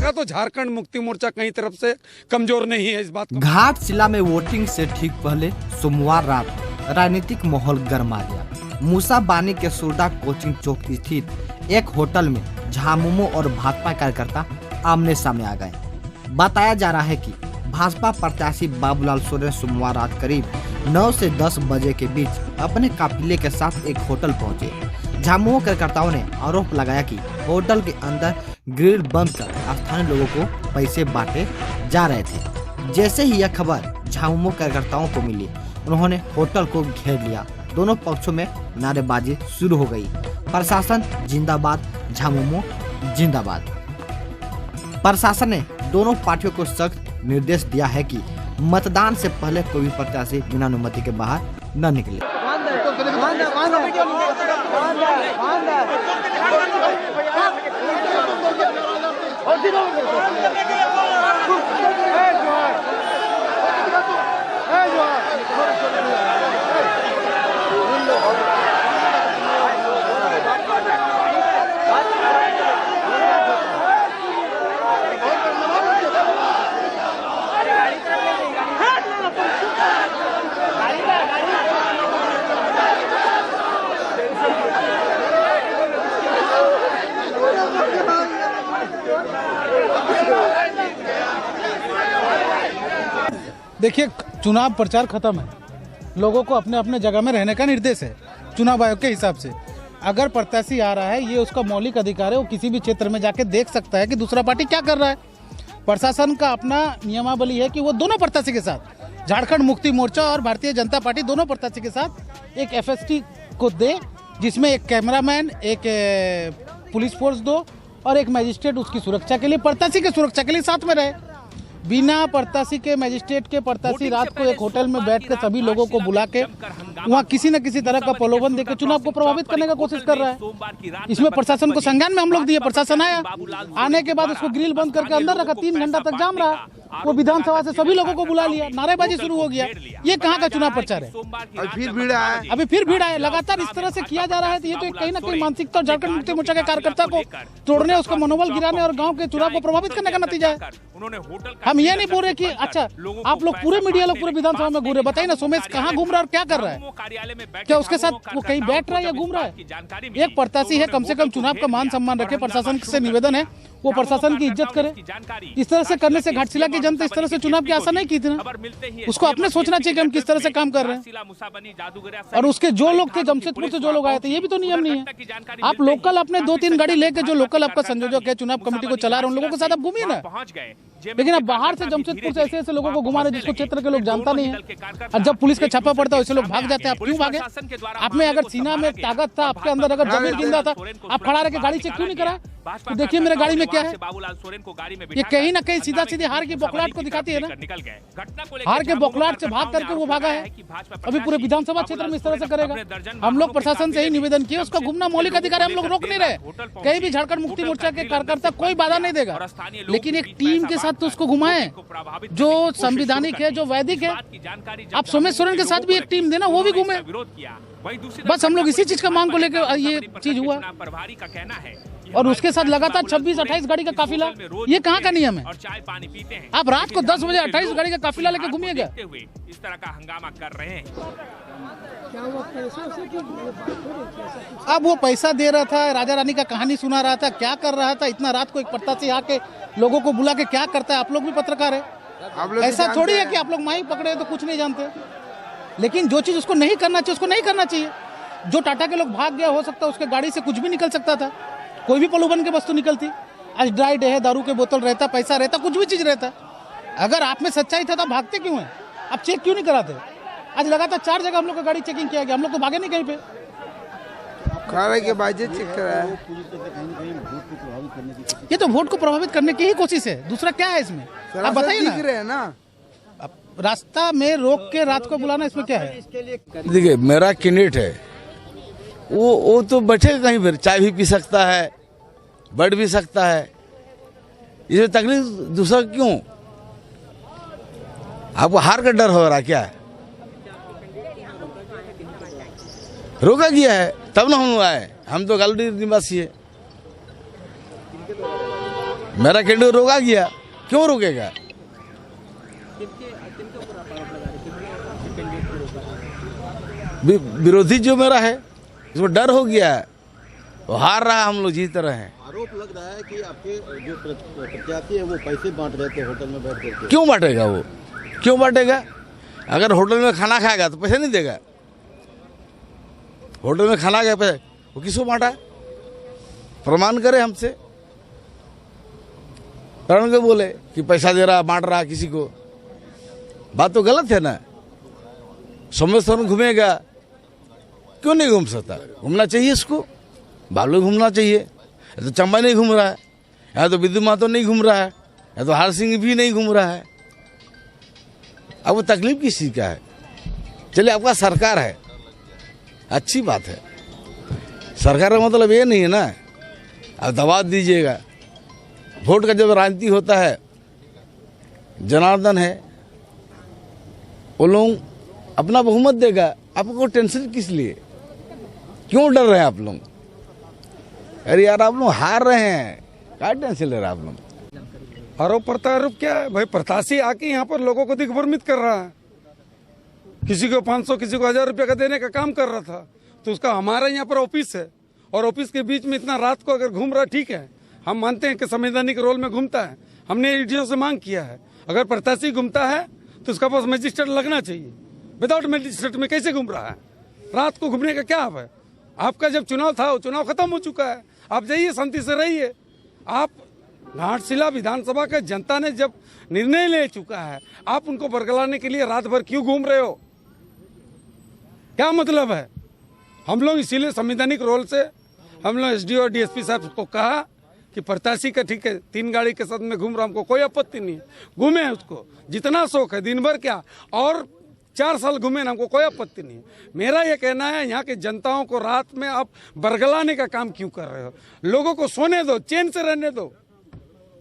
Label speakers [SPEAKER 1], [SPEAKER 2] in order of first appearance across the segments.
[SPEAKER 1] देखा तो झारखंड मुक्ति मोर्चा कहीं तरफ से कमजोर नहीं है इस बात को।
[SPEAKER 2] घाटशिला में वोटिंग से ठीक पहले सोमवार रात राजनीतिक माहौल गर्मा गया। मूसा बानी के सुरदा कोचिंग चौक स्थित एक होटल में झामुमो और भाजपा कार्यकर्ता आमने सामने आ गए। बताया जा रहा है कि भाजपा प्रत्याशी बाबूलाल सोरेन सोमवार रात करीब 9 से 10 बजे के बीच अपने काफिले के साथ एक होटल पहुंचे। झामुमो कार्यकर्ताओं ने आरोप लगाया कि होटल के अंदर ग्रिल बंद कर स्थानीय लोगों को पैसे बांटे जा रहे थे। जैसे ही यह खबर झामुमो कार्यकर्ताओं को मिली, उन्होंने होटल को घेर लिया। दोनों पक्षों में नारेबाजी शुरू हो गई। प्रशासन जिंदाबाद, झामुमो जिंदाबाद। प्रशासन ने दोनों पार्टियों को सख्त निर्देश दिया है कि मतदान से पहले कोई भी प्रत्याशी बिना अनुमति के बाहर न निकले।
[SPEAKER 3] देखिए, चुनाव प्रचार खत्म है। लोगों को अपने अपने जगह में रहने का निर्देश है चुनाव आयोग के हिसाब से। अगर प्रत्याशी आ रहा है, ये उसका मौलिक अधिकार है, वो किसी भी क्षेत्र में जाके देख सकता है कि दूसरा पार्टी क्या कर रहा है। प्रशासन का अपना नियमावली है कि वो दोनों प्रत्याशी के साथ, झारखंड मुक्ति मोर्चा और भारतीय जनता पार्टी दोनों प्रत्याशी के साथ एक FST को दे, जिसमें एक कैमरामैन, एक पुलिस फोर्स दो और एक मजिस्ट्रेट उसकी सुरक्षा के लिए, प्रत्याशी की सुरक्षा के लिए साथ में रहे। बिना प्रत्याशी के, मजिस्ट्रेट के, प्रत्याशी रात को एक होटल में बैठ के सभी लोगों को बुला के वहाँ किसी न किसी तरह का प्रलोभन देकर चुनाव को प्रभावित करने का कोशिश कर रहा है। इसमें प्रशासन को संज्ञान में हम लोग दिए। प्रशासन आया, आने के बाद उसको ग्रिल बंद करके अंदर रखा। 3 घंटा तक जाम रहा। वो विधानसभा से सभी लोगों को बुला लिया, नारेबाजी शुरू हो गया। ये कहाँ का चुनाव प्रचार है? अभी फिर भीड़ आए। लगातार इस तरह से किया जा रहा है तो ये तो कहीं ना कहीं मानसिकता और झारखंड मुक्ति मोर्चा के कार्यकर्ता को तोड़ने, उसका मनोबल गिराने और गाँव के चुनाव को प्रभावित करने का नतीजा है। हम ये नहीं बोल रहे कि अच्छा आप लोग पूरे मीडिया लोग पूरे विधानसभा में घूम रहे, बताइए ना सोमेश कहाँ घूम रहा है और क्या कर रहा है? क्या उसके साथ वो कहीं बैठ रहा है या घूम रहा है? एक प्रत्याशी है, कम से कम चुनाव का मान सम्मान रखे। प्रशासन से निवेदन है वो प्रशासन की इज्जत करे। इस तरह से करने से घाटशिला की जनता इस तरह से चुनाव की आशा नहीं की थी ना। उसको अपने सोचना चाहिए कि हम किस तरह से काम कर रहे हैं। और उसके जो लोग थे जमशेदपुर से जो लोग आए थे, ये भी तो नियम नहीं है। आप लोकल अपने 2-3 गाड़ी लेके जो लोकल आपका संयोजक है, चुनाव कमेटी को चला रहे, उन लोगों के साथ आप घूमिए ना। लेकिन अब बाहर से जमशेदपुर से ऐसे लोगों को घुमा रहे जिसको क्षेत्र के लोग जानता नहीं है। और जब पुलिस का छापा पड़ता है वैसे लोग भाग जाते हैं। आप क्यों भागे? आप में अगर सीना में ताकत था, आपके अंदर अगर जमीन जिंदा था, आप खड़ा रह के गाड़ी चेक क्यों नहीं करा? तो देखिए मेरे गाड़ी में क्या है। ये कहीं ना कहीं सीधा सीधी हार की बौखलाहट को दिखाती है ना। हार के बौखलाहट से भाग करके वो भागा है। अभी पूरे विधानसभा क्षेत्र में इस तरह से करेगा। हम लोग प्रशासन से ही निवेदन किए, उसका घूमना मौलिक अधिकार है, हम लोग रोक नहीं रहे। कहीं भी झारखंड मुक्ति मोर्चा के कार्यकर्ता कोई बाधा नहीं देगा, लेकिन एक टीम के साथ तो उसको घुमाएं जो संविधानिक है, जो वैदिक है। आप सोमेश सोरेन के साथ भी एक टीम देना, वो भी घूमे। बस हम लोग इसी चीज का मांग को लेकर ये चीज हुआ। और उसके साथ लगातार 26-28 गाड़ी का काफिला, ये कहाँ का नियम है? आप रात को 10 बजे 28 गाड़ी का काफिला लेके घूमिएगा।
[SPEAKER 4] इस तरह का हंगामा कर रहे हैं।
[SPEAKER 3] अब वो पैसा दे रहा था, राजा रानी का कहानी सुना रहा था, क्या कर रहा था? इतना रात को एक प्रत्याशी आके लोगों को बुला के क्या करता है? आप लोग भी पत्रकार है, ऐसा थोड़ी है कि आप लोग माई पकड़े तो कुछ नहीं जानते। लेकिन जो चीज उसको नहीं करना चाहिए उसको नहीं करना चाहिए। जो टाटा के लोग भाग गया, हो सकता है उसके गाड़ी से कुछ भी निकल सकता था, कोई भी प्रलोभन की वस्तु निकलती। आज ड्राई डे है, दारू के बोतल रहता, पैसा रहता, कुछ भी चीज रहता। अगर आप में सच्चाई था तो आप भागते क्यों हैं? आप चेक क्यों नहीं कराते? आज लगातार 4 जगह हम लोग का गाड़ी चेकिंग किया गया, हम लोग तो भागे नहीं कहीं पे। ये तो वोट को प्रभावित करने की ही कोशिश है, दूसरा क्या है इसमें? आप बताइए ना। रास्ता में रोक के रात को बुलाना, इसमें क्या है?
[SPEAKER 5] देखिए मेरा कैंडिडेट है, वो तो बैठे कहीं पर, चाय भी पी सकता है, बैठ भी सकता है। इसमें तकलीफ दूसरा क्यों? आपको हार का डर हो रहा क्या? रोका गया है तब ना हम आए। हम तो गालडी निवासी है। मेरा कैंडिडेट रोका गया, क्यों रोकेगा? विरोधी जो मेरा है इसको डर हो गया है, वो हार रहा है, हम लोग जीत रहे हैं।
[SPEAKER 6] आरोप लग रहा है कि आपके जो प्रत्याशी है वो पैसे बांट रहे थे होटल में बैठ करके।
[SPEAKER 5] क्यों बांटेगा वो? क्यों बांटेगा? अगर होटल में खाना खाएगा तो पैसे नहीं देगा। होटल में खाना गया पैसे वो किसको बांटा? प्रमाण करे हमसे, प्रमाण के बोले कि पैसा दे रहा बांट रहा किसी को। बात तो गलत है ना। सोमेश्वर में घूमेगा, क्यों नहीं घूम सकता? घूमना चाहिए इसको, बालू घूमना चाहिए। तो चंबा नहीं घूम रहा है, यहाँ तो विद्यु महतो नहीं घूम रहा है, यहाँ तो हर सिंह भी नहीं घूम रहा है। अब वो तकलीफ किस चीज़ का है? चलिए आपका सरकार है, अच्छी बात है। सरकार का मतलब ये नहीं है ना आप दबाव दीजिएगा। वोट का जब राजनीति होता है, जनार्दन है, वो लोग अपना बहुमत देगा। आपको टेंशन किस लिए? क्यों डर रहे हैं आप लोग? अरे यार आप लोग हार रहे हैं, क्या टेंशन ले रहे हैं आप लोग?
[SPEAKER 1] आरोप प्रत्यारोप क्या है भाई? प्रत्याशी आके यहाँ पर लोगों को दिग्भ्रमित कर रहा है। किसी को 500 किसी को 1000 रुपये का देने का काम कर रहा था। तो उसका हमारा यहाँ पर ऑफिस है और ऑफिस के बीच में इतना रात को अगर घूम रहा, ठीक है, हम मानते हैं कि संवैधानिक रोल में घूमता है। हमने ईडीओ से मांग किया है, अगर प्रत्याशी घूमता है तो उसका पास मजिस्ट्रेट लगना चाहिए। विदाउट मजिस्ट्रेट में कैसे घूम रहा है? रात को घूमने का क्या है? आपका जब चुनाव था वो चुनाव खत्म हो चुका है, आप जाइए शांति से रहिए। आप घाटशिला विधानसभा का जनता ने जब निर्णय ले चुका है, आप उनको बरगलाने के लिए रात भर क्यों घूम रहे हो? क्या मतलब है? हम लोग इसीलिए संवैधानिक रोल से हम लोग एसडीओ और डीएसपी साहब को कहा कि प्रत्याशी का ठीक है 3 गाड़ी के साथ में घूम रहा, हमको कोई आपत्ति नहीं है, घूमे उसको जितना शौक है, दिन भर क्या, और 4 साल घूमे ना, हमको कोई आपत्ति नहीं है। मेरा ये कहना है यहाँ के जनताओं को रात में आप बरगलाने का काम क्यों कर रहे हो? लोगों को सोने दो, चैन से रहने दो।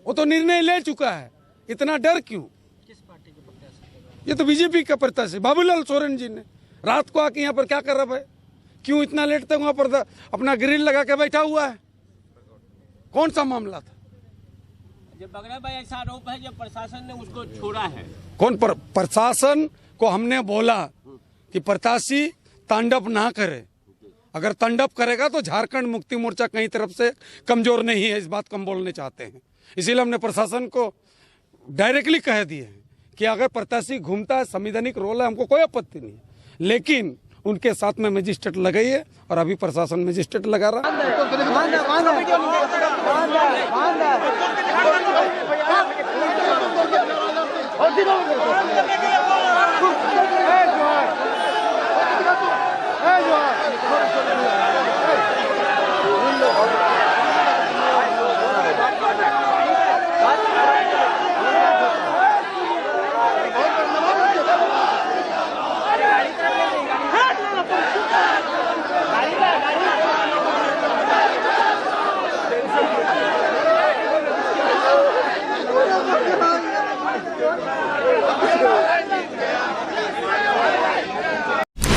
[SPEAKER 1] वो तो निर्णय ले चुका है, इतना डर क्यों? किस पार्टी के प्रत्याशी? ये तो बीजेपी का प्रत्याशी बाबूलाल सोरेन जी ने रात को आके यहाँ पर क्या कर रहा है? क्यों इतना लेट तक वहाँ पर अपना ग्रिल लगा के बैठा हुआ है? कौन सा मामला था?
[SPEAKER 7] जब बगरा भाई ऐसा आरोप है जब प्रशासन ने उसको छोड़ा है।
[SPEAKER 1] कौन प्रशासन को हमने बोला कि प्रत्याशी तांडव ना करे। अगर तांडव करेगा तो झारखंड मुक्ति मोर्चा कहीं तरफ से कमजोर नहीं है, इस बात को हम बोलने चाहते हैं। इसीलिए हमने प्रशासन को डायरेक्टली कह दिए हैं कि अगर प्रत्याशी घूमता है, संवैधानिक रोल है, हमको कोई आपत्ति नहीं, लेकिन उनके साथ में मजिस्ट्रेट लगाइए। और अभी प्रशासन मजिस्ट्रेट लगा रहा है।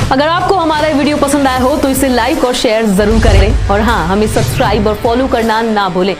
[SPEAKER 8] अगर आपको हमारा वीडियो पसंद आया हो तो इसे लाइक और शेयर जरूर करें और हाँ, हमें सब्सक्राइब और फॉलो करना ना भूलें